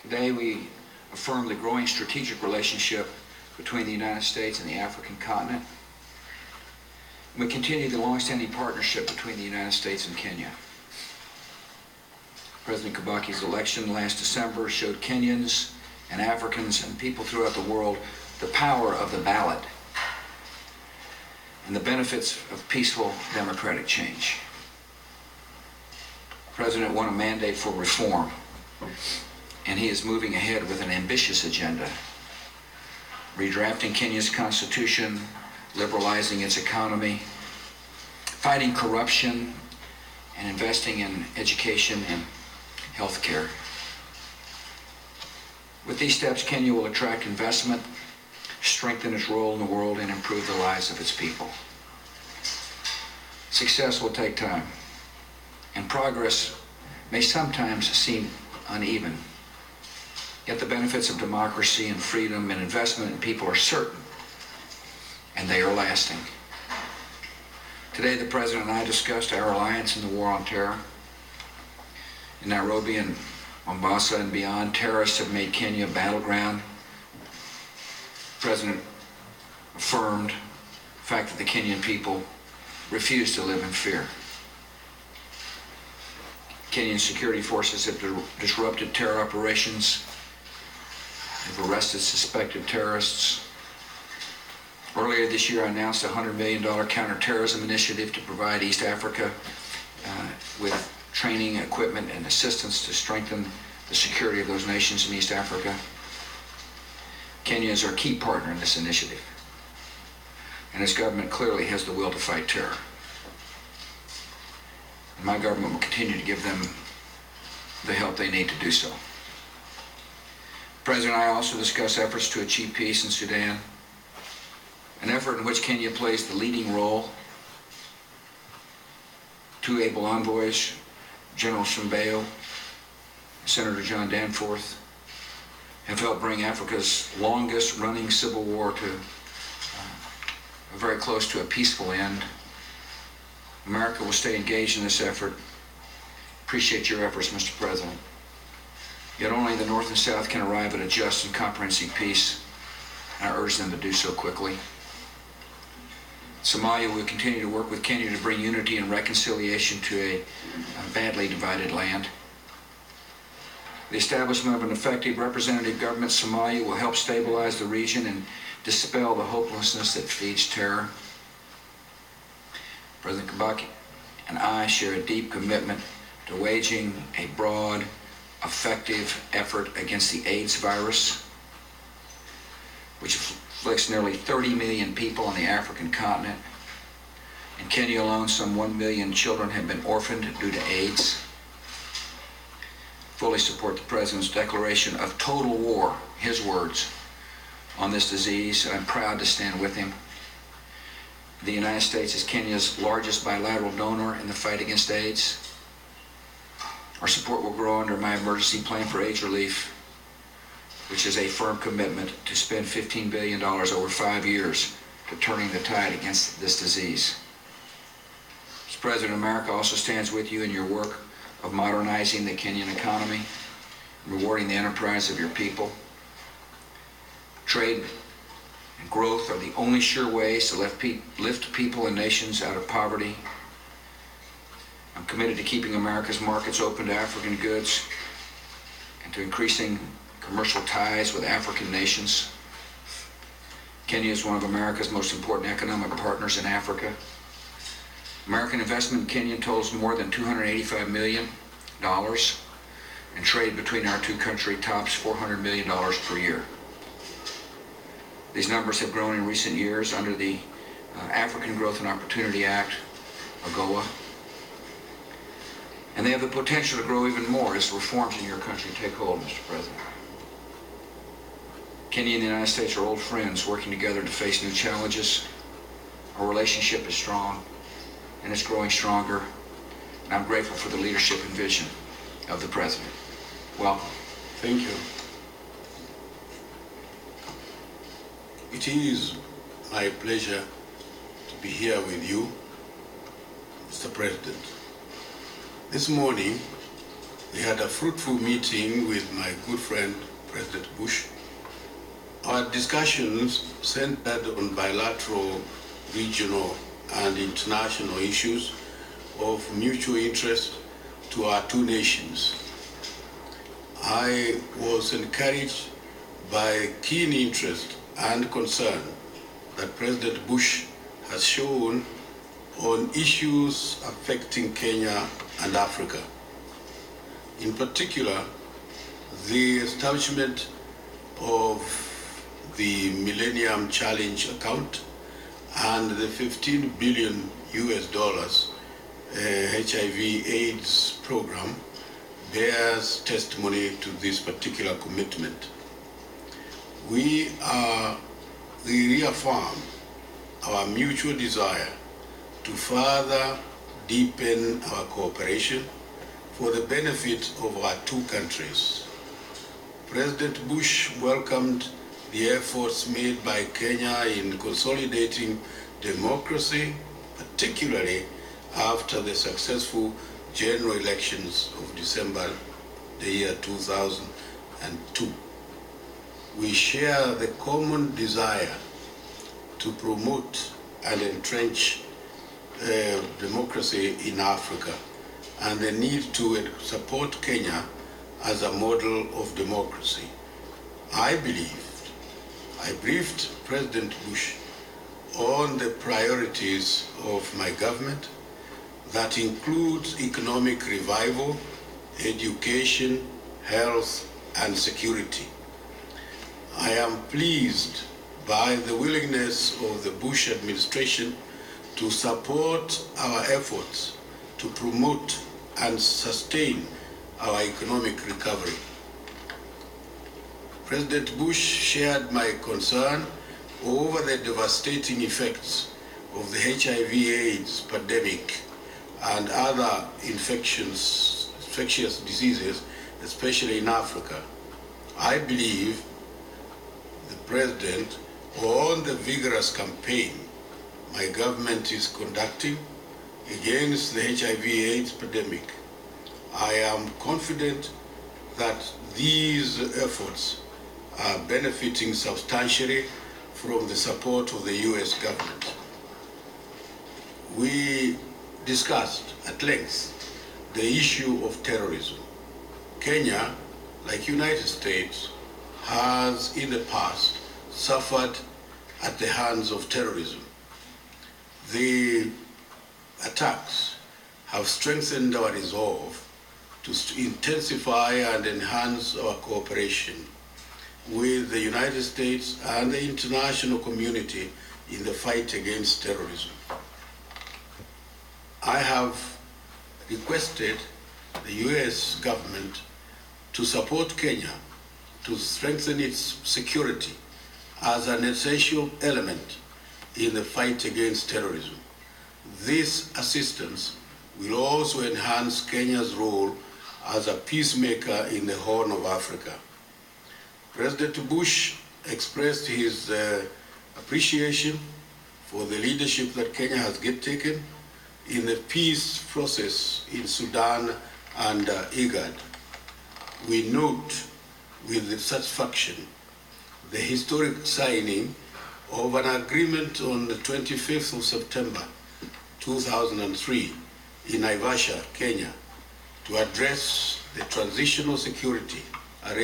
Today we affirm the growing strategic relationship between the United States and the African continent. We continue the long-standing partnership between the United States and Kenya. President Kibaki's election last December showed Kenyans and Africans and people throughout the world the power of the ballot and the benefits of peaceful democratic change. The President won a mandate for reform, and he is moving ahead with an ambitious agenda, redrafting Kenya's constitution, liberalizing its economy, fighting corruption, and investing in education and health care. With these steps, Kenya will attract investment, strengthen its role in the world, and improve the lives of its people. Success will take time, and progress may sometimes seem uneven. Yet the benefits of democracy and freedom and investment in people are certain, and they are lasting. Today, the President and I discussed our alliance in the war on terror. In Nairobi and Mombasa and beyond, terrorists have made Kenya a battleground. The President affirmed the fact that the Kenyan people refuse to live in fear. Kenyan security forces have disrupted terror operations. They've arrested suspected terrorists. Earlier this year, I announced a $100 million counterterrorism initiative to provide East Africa with training, equipment, and assistance to strengthen the security of those nations in East Africa. Kenya is our key partner in this initiative, and its government clearly has the will to fight terror. And my government will continue to give them the help they need to do so. The President and I also discuss efforts to achieve peace in Sudan, an effort in which Kenya plays the leading role. Two able envoys, General Shimbayo, Senator John Danforth, have helped bring Africa's longest running civil war to very close to a peaceful end. America will stay engaged in this effort. Appreciate your efforts, Mr. President. Yet only the North and South can arrive at a just and comprehensive peace, and I urge them to do so quickly. Somalia will continue to work with Kenya to bring unity and reconciliation to a badly divided land. The establishment of an effective representative government in Somalia will help stabilize the region and dispel the hopelessness that feeds terror. President Kibaki and I share a deep commitment to waging a broad, effective effort against the AIDS virus, which afflicts nearly 30 million people on the African continent. In Kenya alone, some 1 million children have been orphaned due to AIDS. Fully support the President's declaration of total war, his words, on this disease, and I'm proud to stand with him. The United States is Kenya's largest bilateral donor in the fight against AIDS. Our support will grow under my emergency plan for AIDS relief, which is a firm commitment to spend $15 billion over 5 years to turning the tide against this disease. Mr. President, America also stands with you in your work of modernizing the Kenyan economy, rewarding the enterprise of your people. Trade and growth are the only sure ways to lift people and nations out of poverty. I'm committed to keeping America's markets open to African goods and to increasing commercial ties with African nations. Kenya is one of America's most important economic partners in Africa. American investment in Kenya totals more than $285 million, and trade between our two countries tops $400 million per year. These numbers have grown in recent years under the African Growth and Opportunity Act, AGOA, and they have the potential to grow even more as reforms in your country take hold, Mr. President. Kenya and the United States are old friends working together to face new challenges. Our relationship is strong, and it's growing stronger, and I'm grateful for the leadership and vision of the President. Welcome. Thank you. It is my pleasure to be here with you, Mr. President. This morning, We had a fruitful meeting with my good friend, President Bush. Our discussions centered on bilateral, regional, and international issues of mutual interest to our two nations. I was encouraged by keen interest and concern that President Bush has shown on issues affecting Kenya and Africa. In particular, the establishment of the Millennium Challenge account and the $15 billion HIV/AIDS program bears testimony to this particular commitment. We reaffirm our mutual desire to further deepen our cooperation for the benefit of our two countries. President Bush welcomed the efforts made by Kenya in consolidating democracy, particularly after the successful general elections of December the year 2002. We share the common desire to promote and entrench democracy in Africa and the need to support Kenya as a model of democracy. I briefed President Bush on the priorities of my government that includes economic revival, education, health, and security. I am pleased by the willingness of the Bush administration to support our efforts to promote and sustain our economic recovery. President Bush shared my concern over the devastating effects of the HIV/AIDS pandemic and other infectious diseases, especially in Africa. I believe the President on the vigorous campaign my government is conducting against the HIV/AIDS pandemic. I am confident that these efforts are benefiting substantially from the support of the U.S. government. We discussed at length the issue of terrorism. Kenya, like United States, has in the past suffered at the hands of terrorism. The attacks have strengthened our resolve to intensify and enhance our cooperation with the United States and the international community in the fight against terrorism. I have requested the U.S. government to support Kenya to strengthen its security as an essential element in the fight against terrorism. This assistance will also enhance Kenya's role as a peacemaker in the Horn of Africa. President Bush expressed his appreciation for the leadership that Kenya has taken in the peace process in Sudan and IGAD. We note with satisfaction the historic signing of an agreement on the 25th of September 2003 in Naivasha, Kenya, to address the transitional security arrangements